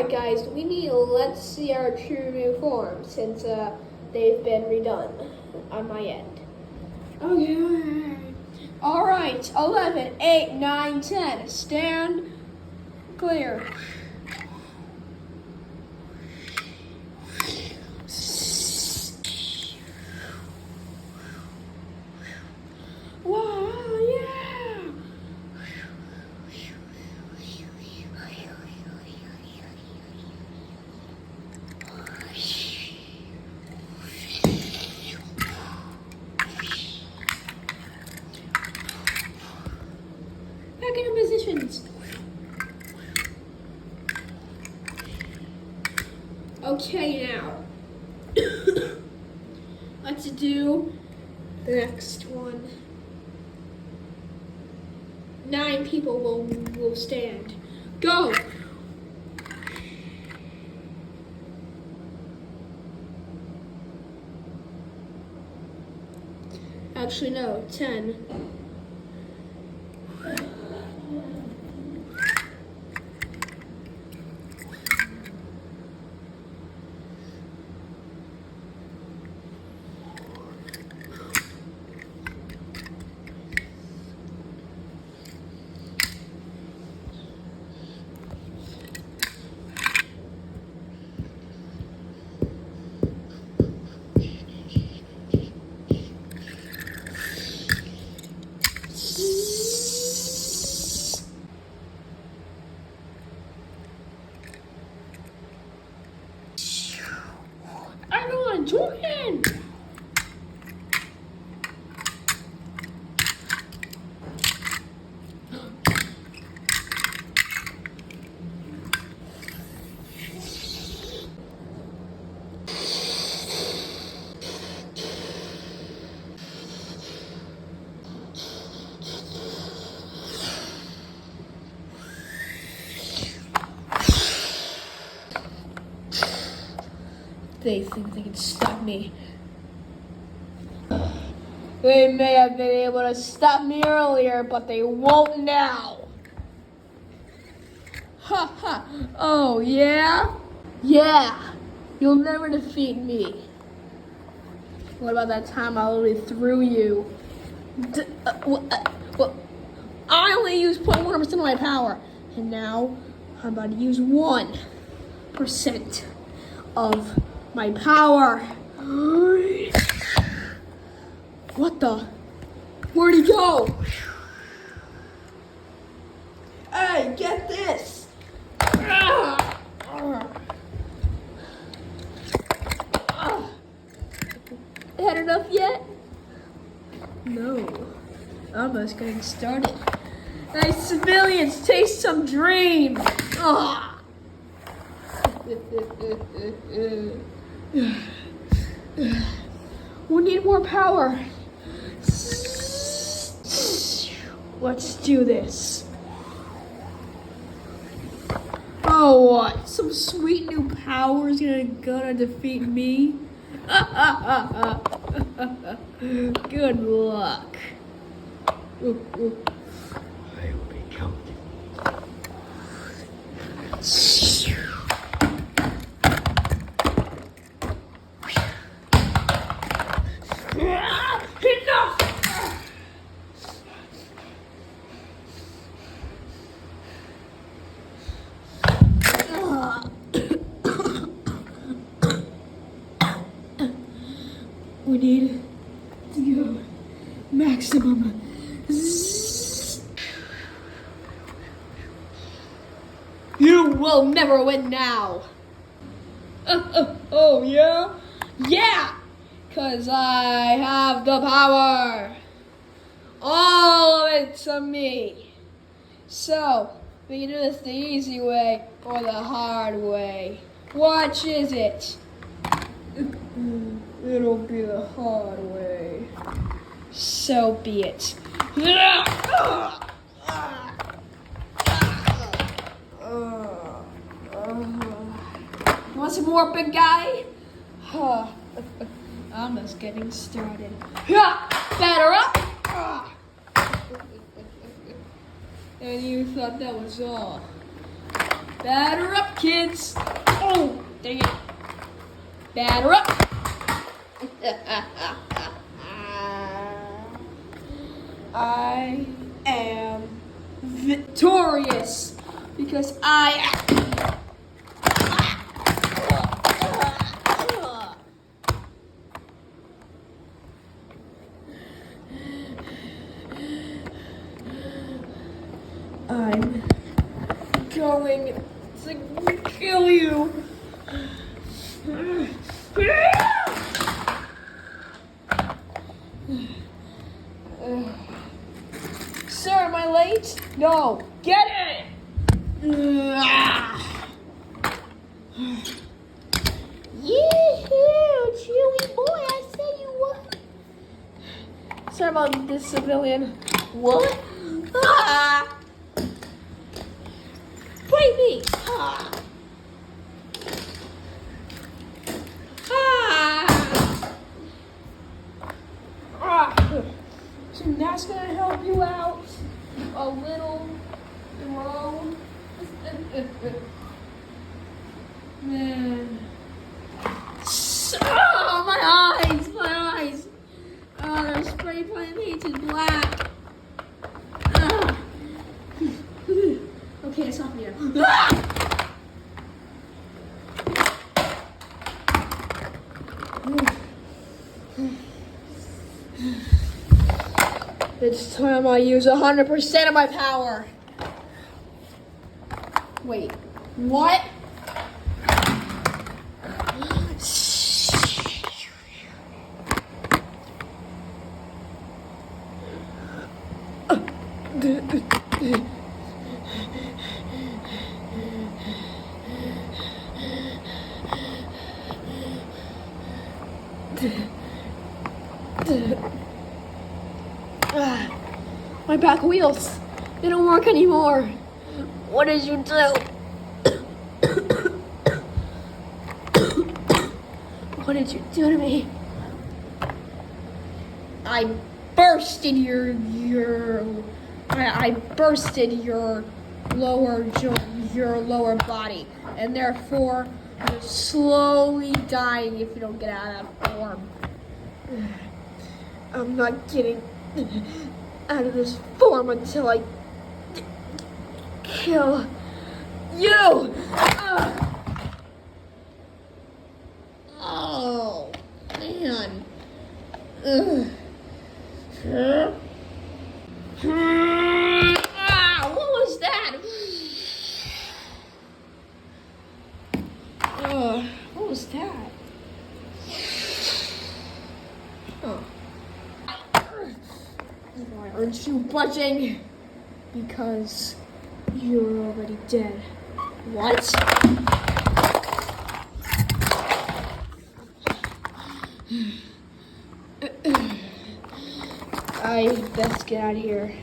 Alright guys, let's see our true new form since they've been redone on my end. Okay. Alright, 11, 8, 9, 10. Stand clear. Wow, yeah. Back into positions. Okay, now let's do the next one. 9 people will stand. Go. Actually, no, 10. Everyone, join in! They think they can stop me. They may have been able to stop me earlier, but they won't now. Ha ha. Oh, yeah? Yeah. You'll never defeat me. What about that time I literally threw you? Well, I only used 0.1% of my power. And now I'm about to use 1% of my power. What the? Where'd he go? Hey, get this! Had enough yet? No. Almost getting started. Hey, civilians, taste some dream! We need more power. Let's do this. Oh, what? Some sweet new power is gonna defeat me? Good luck. I will be counting. Enough! We need to go maximum. You will never win now. Oh yeah? Yeah! 'Cause I have the power. All of it's on me. So, we can do this the easy way or the hard way. Which is it? It'll be the hard way. So be it. Want some more, big guy? Almost getting started. Batter up! And you thought that was all. Batter up, kids. Oh, dang it. Batter up. I am victorious because I'm going to kill you. Sir, am I late? No. Get it! Yee-hoo, chewy boy, I said you would. Sorry about this, civilian. What? Ah! Bite me! Ah! Ah! Ah! So that's gonna help you out a little, bro. Man. Oh, my eyes! Oh, they're spray painted black. Ah. Okay, it's off me now. Ah! It's time I use 100% of my power. Wait, what? My back wheels, they don't work anymore. What did you do? What did you do to me? I bursted I bursted your lower body, and therefore you're slowly dying if you don't get out of that form. I'm not getting out of this form until I kill you. Oh man. What was that? What was that? Why aren't you budging? Because you're already dead. What? I best get out of here.